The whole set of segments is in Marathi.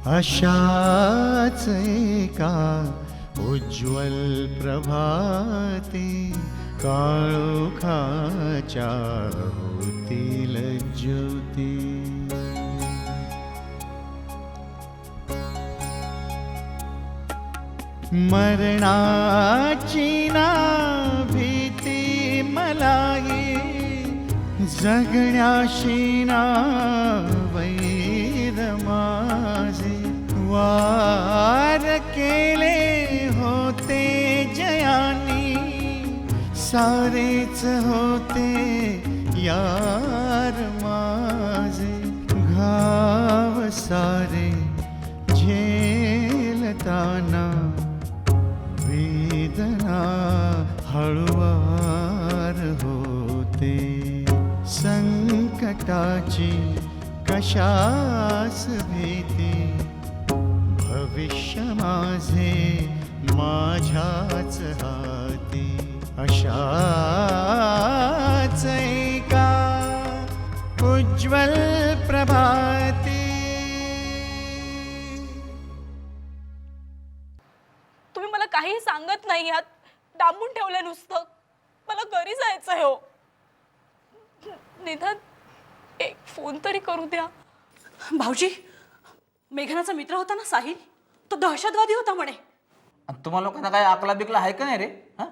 अशाच एका उज्ज्वल प्रभाते काळोखाच्या होतील ज्योती. मरणाची ना भीती मलाही, जगण्याशी ना वैर माझे. वार केले होते जयानी, सारेच होते यार माझे. घाव सारे झेलताना वेदना हळुवार होते. संकटाची कशास भीती, भविष्य माझे माझ्याच हाती. अशाच एका उज्ज्वल प्रभाती. तुम्ही मला काही सांगत नाही आहात, डांबून ठेवलं नुसतं. मला घरी जायचंय हो. निदान एक फोन तरी करू द्या. भाऊजी, मेघनाचा मित्र होता ना साहिल, तो दहशतवादी होता म्हणे. तुम्हा लोकांना काय अकला बिकला आहे का नाही रे? हां,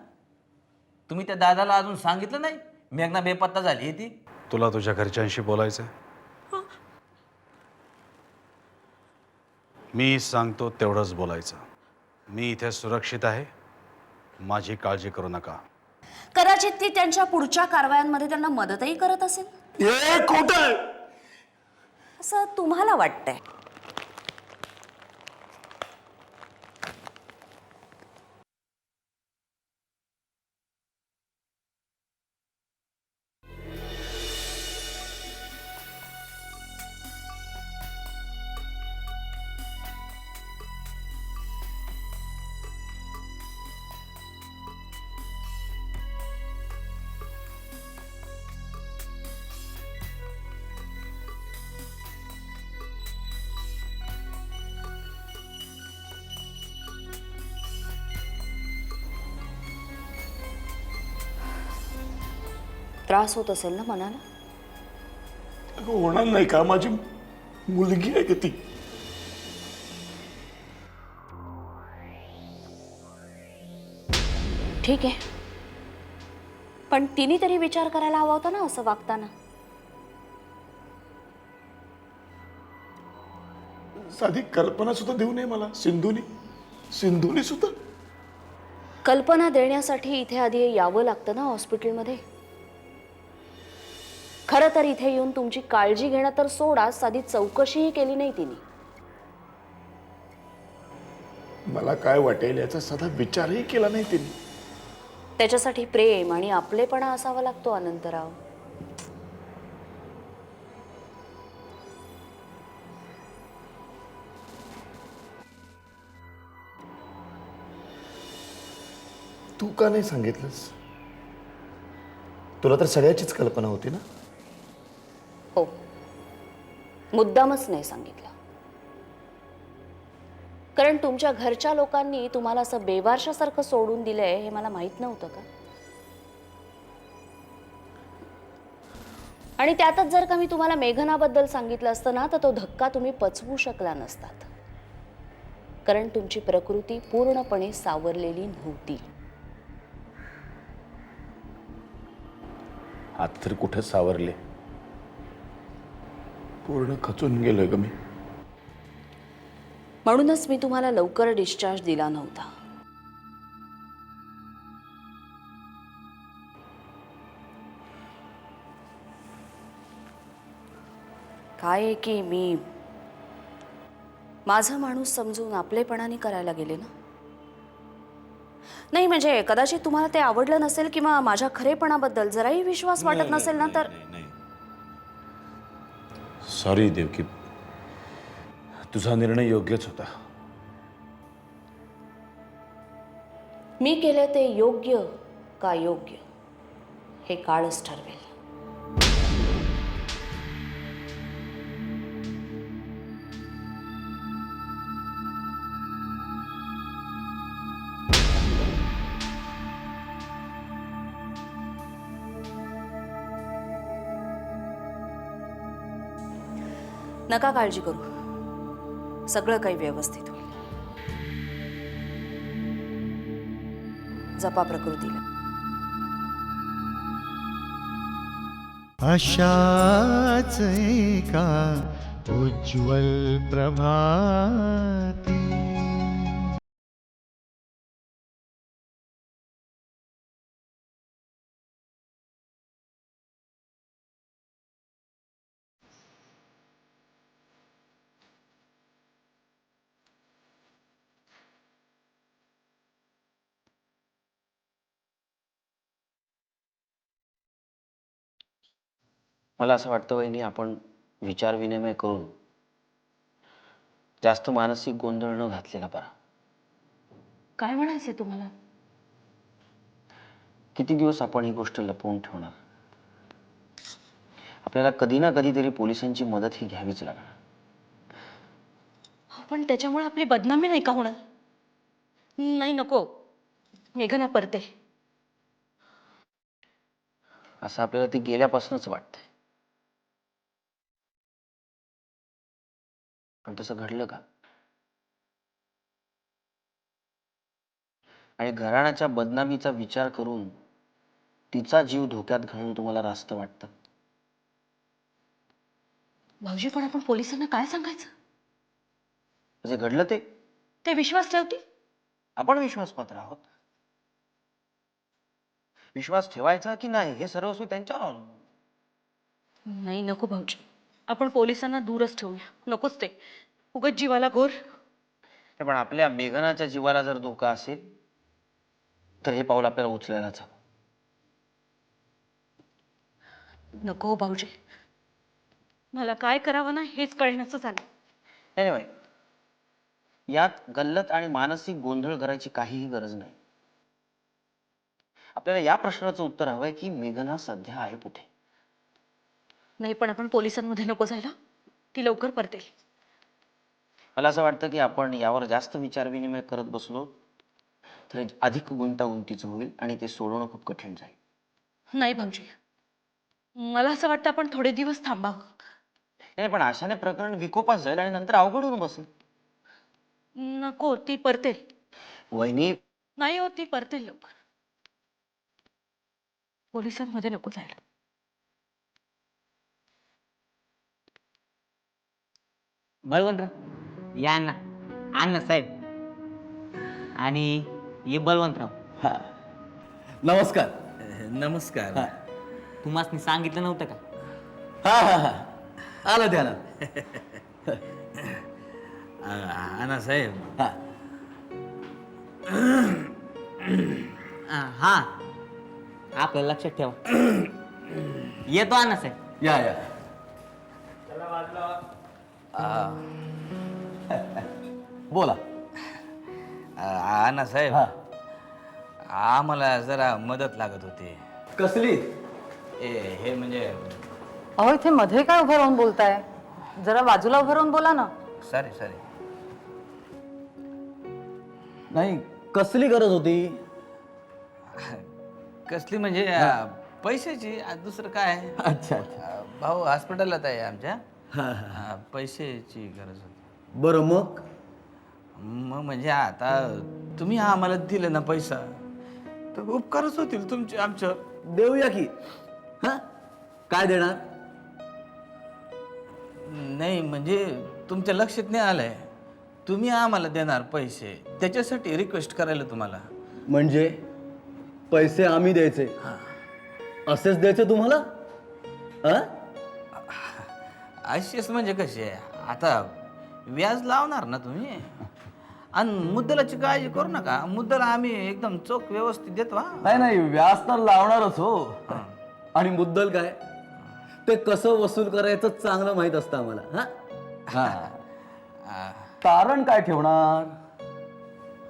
तुम्ही त्या दादाला अजून सांगितलं नाही मेघना बेपत्ता झाली ती? तुला तुझ्या घरच्यांशी बोलायचं? मी सांगतो तेवढंच बोलायचं. मी इथे सुरक्षित आहे, माझी काळजी करू नका. कदाचित ती त्यांच्या पुढच्या कारवायांमध्ये त्यांना मदतही करत असेल. हे खोटं आहे असं तुम्हाला वाटतंय? त्रास होत असेल ना मनाला? अगं होणार नाही का? माझी मुलगी आहे का ती? ठीक आहे, पण तिने तरी विचार करायला हवा होता ना असं वागताना. साधी कल्पना सुद्धा देऊ नये मला सिंधूने सुद्धा. कल्पना देण्यासाठी इथे आधी यावं लागतं ना हॉस्पिटलमध्ये. खरं तर इथे येऊन तुमची काळजी घेणं तर सोडा, साधी चौकशीही केली नाही तिने. मला काय वाटेल याचा साधा विचारही केला नाही तिने. त्याच्यासाठी प्रेम आणि आपलेपणा असावा लागतो अनंतराव. तू का नाही सांगितलंस? तुला तर सगळ्याचीच कल्पना होती ना. हो, मुद्दामच नाही सांगितलं. कारण तुमच्या घरच्या लोकांनी तुम्हाला असं बेवारशासारखं सोडून दिलंय हे मला माहित नव्हतं का? आणि त्यातच जर का मी तुम्हाला मेघनाबद्दल सांगितलं असतं ना तर तो धक्का तुम्ही पचवू शकला नसतात. कारण तुमची प्रकृती पूर्णपणे सावरलेली नव्हती. हात तर कुठे सावरले, पूर्ण खचून गेलोय ग मी. म्हणूनच मी तुम्हाला लवकर डिस्चार्ज दिला नव्हता. काय आहे की मी माझा माणूस समजून आपलेपणाने करायला गेले ना. नाही म्हणजे कदाचित तुम्हाला ते आवडलं नसेल किंवा माझ्या खरेपणाबद्दल जराही विश्वास वाटत नसेल ना तर सॉरी देवकी, तुझा निर्णय योग्यच होता. मी केलं ते योग्य का योग्य हे काळच ठरवेल. नका काळजी करू, सगळं काही व्यवस्थित होईल. जपा प्रकृतीला. अशाच एका उज्ज्वल प्रभाती मला असं वाटतं वहिनी, आपण विचार विनिमय करून जास्त मानसिक गोंधळ न घातलेला बरा. काय म्हणायचंय तुम्हाला? किती दिवस आपण ही गोष्ट लपवून ठेवणार? आपल्याला कधी ना कधीतरी पोलिसांची मदत ही घ्यावीच लागणार. पण त्याच्यामुळे आपली बदनामी नाही का होणार? नाही, नको. मेघना परते. असं आपल्याला ती गेल्यापासूनच वाटतंय. पण तसं घडलं का? आणि घराण्याच्या बदनामीचा विचार करून तिचा जीव धोक्यात घालून तुम्हाला रास्त वाटतं? भाऊजी, पण आपण पोलिसांना काय सांगायचं? जे घडलं ते विश्वास ठेवतील. आपण विश्वासपात्र आहोत. विश्वास ठेवायचा की नाही हे सर्वस्वी त्यांच्यावर अवलंबून. नाही, नको भाऊजी. आपण पोलिसांना दूरच ठेवूया. नकोच ते. उगाच जीवाला घोर. पण आपल्या मेघनाच्या जीवाला जर धोका असेल तर हे पाऊल आपल्याला उचलायलाच हवं. नको भाऊजी. मला काय करावं ना हेच कळण्याचं झालं. नाही, यात गल्लत आणि मानसिक गोंधळ करायची काहीही गरज नाही. आपल्याला या प्रश्नाचं उत्तर हवंय की मेघना सध्या आहे कुठे. नाही, पण आपण पोलिसांमध्ये नको जायला. ती लवकर परतेल. मला असं वाटतं की आपण यावर जास्त विचार विनिमय करत बसलो तर अधिक गुंतागुंतीचं होईल आणि ते सोडवणं खूप कठीण जाईल. नाही भाऊजी, मला असं वाटतं आपण थोडे दिवस थांबावं. नाही, पण अशाने प्रकरण विकोपास जाईल आणि नंतर अवघड होऊन बसेल. नको, ती परतेल. वहिनी, नाही हो, ती परतेल लवकर. पोलिसांमध्ये नको जायला. बळवंतराव या ना. अण्णा साहेब आणि ये बळवंतराव. नमस्कार. नमस्कार. तुम्हाला सांगितलं नव्हतं का? हा हा हा आलं ध्यानात. अण्णा साहेब, हा हा, आपलं लक्षात ठेवा. येतो अण्णा साहेब. या या. बोला. अण्णा साहेब, हा. आम्हाला जरा मदत लागत होती. कसली? हे म्हणजे अहो, इथे मध्ये काय उभं राहून बोलताय? जरा बाजूला उभं राहून बोला ना. सॉरी. नाही, कसली गरज होती? कसली म्हणजे पैशाची. दुसरं काय? अच्छा अच्छा. भाऊ हॉस्पिटलला आहे आमच्या. हा हा. पैशाची गरज होती. बरं मग? मग म्हणजे आता तुम्ही आम्हाला दिले ना पैसा तर उपकारच होतील तुमचे आमच्यावर. देऊया की. हा, काय देणार? नाही म्हणजे तुमच्या लक्षात नाही आलंय. तुम्ही आम्हाला देणार पैसे, त्याच्यासाठी रिक्वेस्ट करायला तुम्हाला. म्हणजे पैसे आम्ही द्यायचे? असेच द्यायचे तुम्हाला? हा? अशीच म्हणजे कशी आहे, आता व्याज लावणार ना तुम्ही. आणि मुद्दलाची काळजी करू नका. मुद्दला आम्ही एकदम चोख व्यवस्थित देतो. नाही व्याज तर लावणारच हो. आणि मुद्दल काय? ते कसं वसूल करायचं चांगलं माहित असतं आम्हाला. हा हा तारण काय ठेवणार?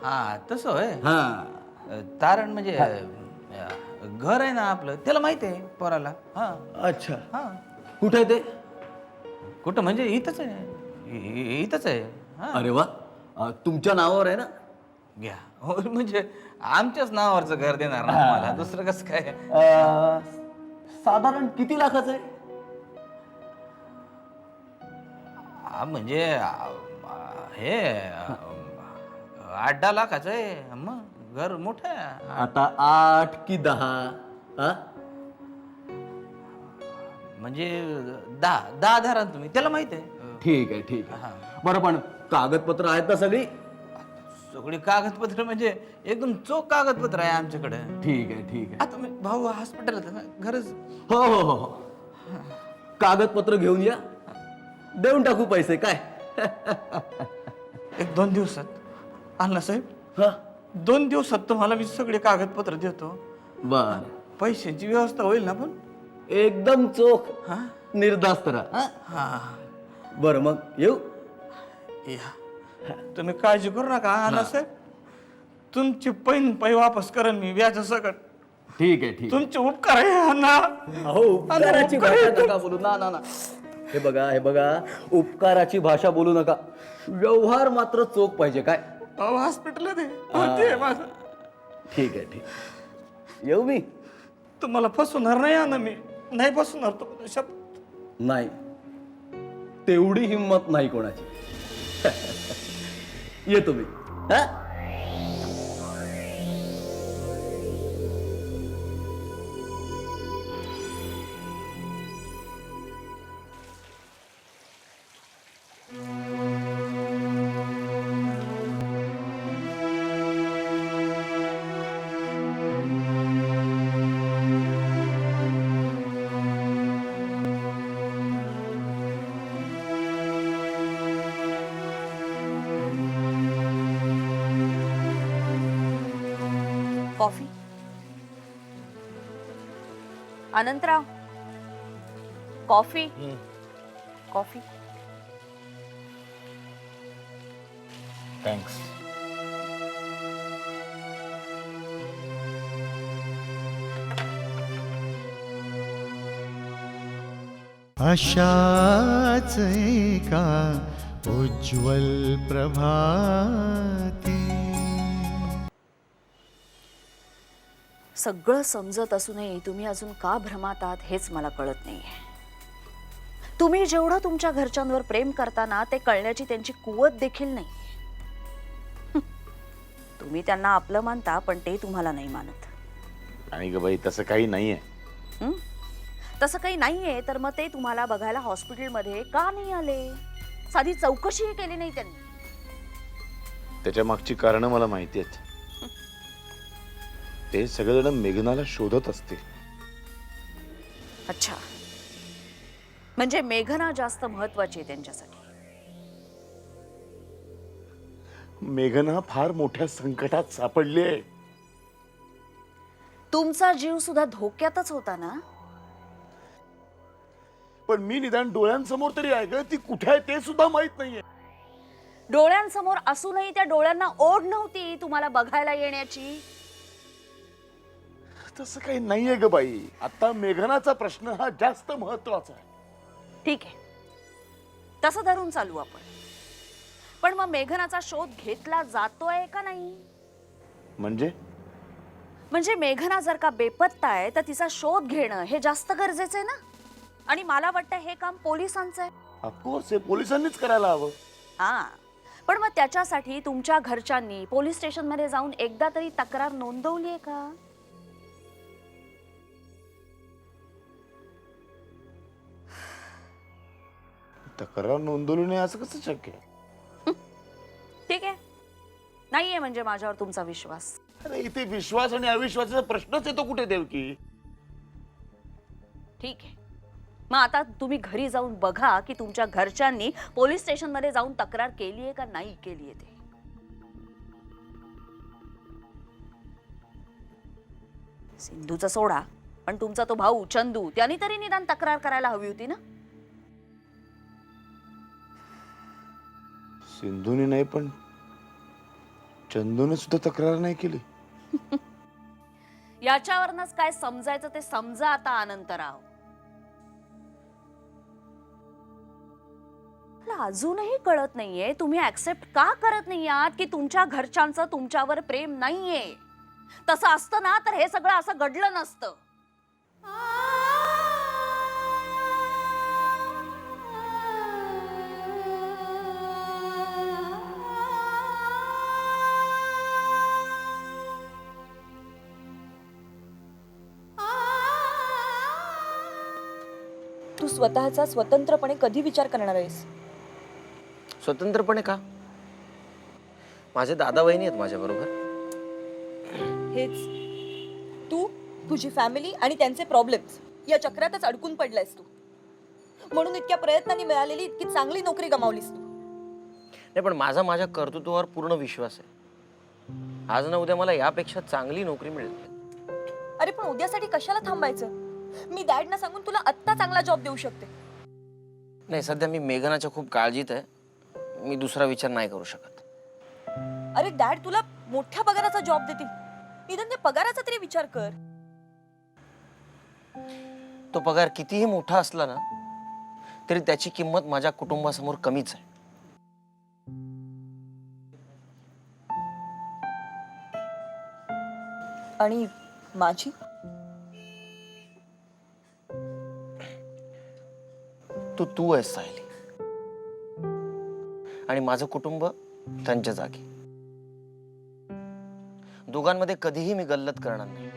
हा तसं होय. हा तारण म्हणजे घर आहे ना आपलं, त्याला माहिती आहे पोराला. हा अच्छा, हा कुठे आहे ते? कुठं म्हणजे इथंच आहे, इथंच आहे. हा अरे वा, तुमच्या नावावर आहे ना? घ्या. हो, म्हणजे आमच्याच नावावरचं घर देणार ना तुम्हाला, दुसरं कसं काय. साधारण किती लाखाचं आहे? म्हणजे हे 8-10 लाखाचं आहे. मग घर मोठं आहे. आता 8 की 10? म्हणजे 10 धरा तुम्ही, त्याला माहिती आहे. ठीक आहे ठीक आहे. बरं, पण कागदपत्र आहेत ना सगळी? सगळी कागदपत्र म्हणजे एकदम चोख कागदपत्र आहे आमच्याकडे. ठीक आहे ठीक आहे. आता मी भाऊ हॉस्पिटल गरज. हो हो हो हो, कागदपत्र घेऊन या, देऊन टाकू पैसे. काय 1-2 दिवसात अण्णासाहेब, 2 दिवसात तुम्हाला मी सगळे कागदपत्र देतो. बर, पैशांची व्यवस्था होईल ना? पण एकदम चोख, हा निर्धास्त राहा. हा बरं, मग येऊ? या. तुम्ही काळजी करू नका अण्णासाहेब, तुमची पै वापस करेन मी व्याज सकट. ठीक आहे ठीक आहे. तुमचे उपकार आहे अण्णा. अहो, उपकाराची भाषा नका बोलू. ना ना ना, हे बघा, उपकाराची भाषा बोलू नका. व्यवहार मात्र चोख पाहिजे. काय हॉस्पिटल आहे माझं. ठीक आहे ठीक आहे. येऊ मी? तुम्हाला फसवणार नाही अण्णा, मी नाही फसवणार तुम्हाला, शब्द नाही, तेवढी हिंमत नाही कोणाची. येतो मी. Coffee. Anantrao, coffee. Coffee. Thanks. अशाच एका उज्ज्वल प्रभाती सगळं समजत असूनही तुम्ही अजून का भ्रमात आहात हेच मला कळत नाहीये. तुम्ही जेवढं तुमच्या घरच्यांवर प्रेम करता ना, ते कळण्याची त्यांची कुवत देखील नाही. तुम्ही त्यांना आपलं मानता, पण ते तुम्हाला नाही मानत. आणि ग बाई, तसं काही नाहीये. तसं काही नाहीये तर मग ते तुम्हाला बघायला हॉस्पिटलमध्ये का नाही आले? साधी चौकशीही केली नाही त्यांनी. त्याच्या मागची कारण मला माहिती आहेत. ते सगळेजण मेघनाला शोधत असतील. अच्छा, म्हणजे मेघना जास्त महत्वाची आहे त्यांच्यासाठी. मेघना फार मोठ्या संकटात सापडली आहे. तुमचा जीव सुद्धा धोक्यातच होता ना? पण मी निदान डोळ्यांसमोर तरी आहे ग, ती कुठे आहे ते सुद्धा माहित नाहीये. डोळ्यांसमोर असूनही त्या डोळ्यांना ओढ नव्हती तुम्हाला बघायला येण्याची. तसं काही नाहीये ग बाई. आता मेघनाचा प्रश्न हा जास्त महत्वाचा आहे. ठीक आहे, तसं धरून चालू आपण. पण मग मेघनाचा शोध घेतला जातोय का नाही? म्हणजे मेघना जर का बेपत्ता आहे तर तिचा शोध घेणं हे जास्त गरजेचं आहे ना. आणि मला वाटतं हे काम पोलिसांचं आहे. ऑफकोर्स हे पोलिसांनीच करायला हवं. हा, पण मग त्याच्यासाठी तुमच्या घरच्यांनी पोलीस स्टेशन मध्ये जाऊन एकदा तरी तक्रार नोंदवली आहे का? तक्रार नोंदवली नाही असं कसं शक्य आहे? ठीक आहे, नाहीये म्हणजे माझ्यावर तुमचा विश्वास. अरे इथे विश्वास आणि अविश्वासाचा प्रश्नच येतो कुठे देवकी. ठीक आहे, मग आता तुम्ही घरी जाऊन बघा की तुमच्या घरच्यांनी पोलीस स्टेशन मध्ये जाऊन तक्रार केली आहे का नाही केली आहे ते. सिंधूचा सोडा, पण तुमचा तो भाऊ चंदू त्याने तरी निदान तक्रार करायला हवी होती ना. सिंधूने नाही पण चंदूने सुद्धा तक्रार नाही केली. याच्यावरनच काय समजायचं ते समजा आता अनंतराव. मला अजूनही कळत नाहीये तुम्ही ऍक्सेप्ट का करत नाही आहात की तुमच्या घरच्यांचं तुमच्यावर प्रेम नाहीये. तसं असतं ना तर हे सगळं असं घडलं नसतं. तू स्वतःचा स्वतंत्रपणे कधी विचार करणार आहेस? स्वतंत्रपणे का? माझे दादा वहिनी आहेत माझ्या बरोबर. हेच तू, तुझी फॅमिली आणि त्यांचे प्रॉब्लेम्स या चक्रातच अडकून पडलायस तू. म्हणून इतक्या प्रयत्नांनी मिळालेली इतकी चांगली नोकरी गमावलीस तू. नाही पण माझ्या कर्तृत्वावर पूर्ण विश्वास आहे. आज ना उद्या मला यापेक्षा चांगली नोकरी मिळेल. अरे पण उद्यासाठी कशाला थांबायचं? मी डॅडना सांगून तुला आत्ता चांगला जॉब देऊ शकते. नाही सध्या मी मेघनाच्या खूप काळजीत आहे. मी दुसरा विचार नाही करू शकत. अरे डॅड तुला मोठ्या पगाराचा जॉब देतील. निदान त्या पगाराचा तरी विचार कर. तो पगार कितीही मोठा असला ना तरी त्याची किंमत माझ्या कुटुंबासमोर कमीच आहे. आणि माझी तू आहेस सायली आणि माझं कुटुंब त्यांच्या जागी. दोघांमध्ये कधीही मी गल्लत करणार नाही.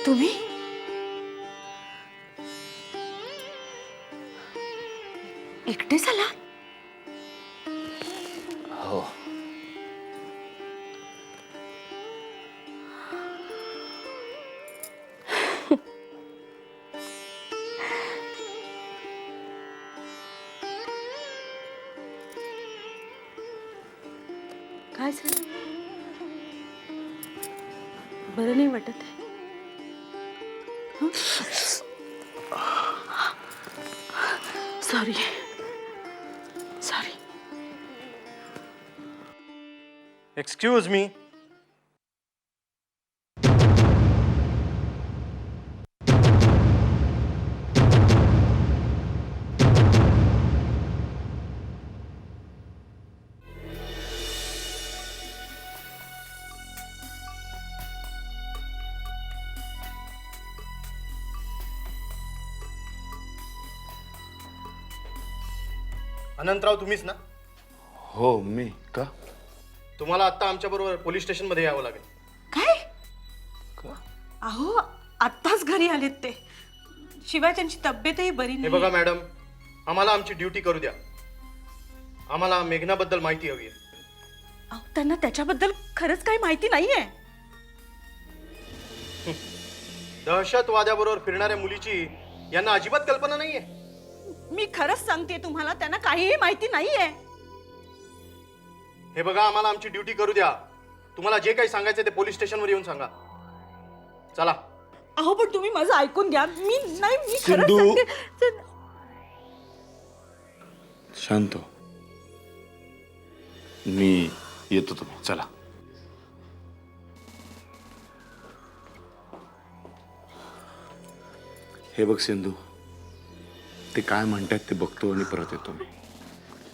तुम्ही एकटे झाला? हो. काय झालं? बरं नाही वाटत आहे? Sorry sorry. Excuse me. Anantrao तुम्हीच ना? हो मी का? तुम्हाला आता आमच्या बरोबर पोलीस स्टेशन मध्ये यावं लागेल. काय? अहो आत्ताच घरी आलेत ते. शिवाय त्यांची तब्येतही बरी हे नाही. बघा मॅडम, आम्हाला आमची ड्युटी करू द्या. आम्हाला मेघनाबद्दल माहिती हवी आहे. अहो, त्यांना त्याच्याबद्दल खरंच काही माहिती नाहीये. दहशतवाद्याबरोबर फिरणाऱ्या मुलीची यांना अजिबात कल्पना नाहीये. मी खरंच सांगते तुम्हाला त्यांना काहीही माहिती नाहीये. हे बघा, आम्हाला आमची ड्युटी करू द्या. तुम्हाला जे काही सांगायचं ते पोलीस स्टेशनवर येऊन सांगा. चला. अहो पण तुम्ही माझं ऐकून घ्या. मी खरंच सिंधू. सांगते. शांत हो. मी येतो. तुम्ही चला. हे बघ सिंधू, ते काय म्हणतात ते बघतो आणि परत येतो मी.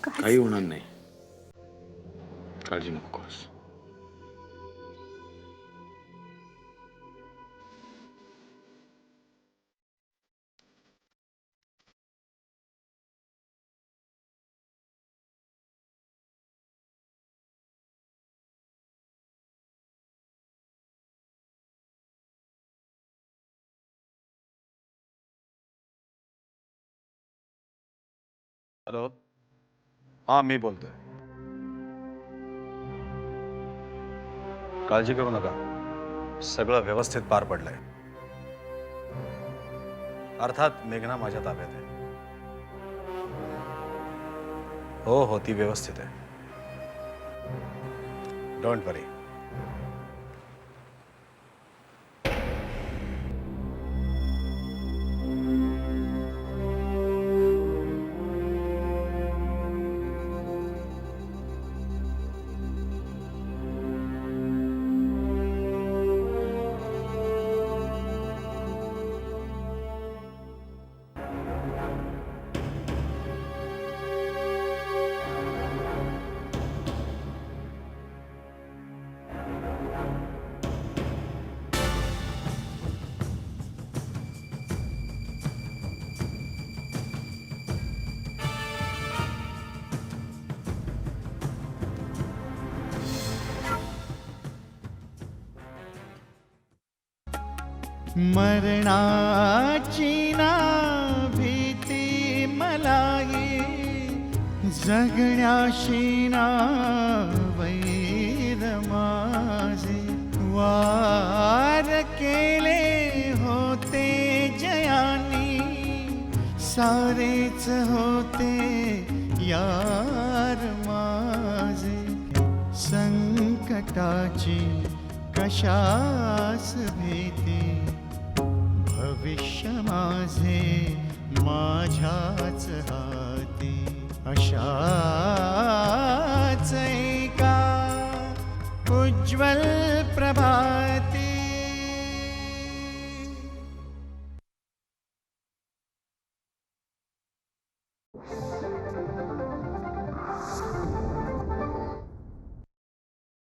काही होणार नाही, काळजी नकोस. हॅलो हां मी बोलतोय. काळजी करू नका, सगळं व्यवस्थित पार पडलंय. अर्थात मेघना माझ्या ताब्यात आहे. हो हो ती व्यवस्थित आहे. डोंट वरी. मरणाची ना भीती मलाही, जगण्याशी ना वैर माझे. वार केले होते जयानी, सारेच होते यार माझे. संकटाची कशास भीती, भविष्य माझे माझ्याच हाती. अशाच एका उज्ज्वल प्रभाती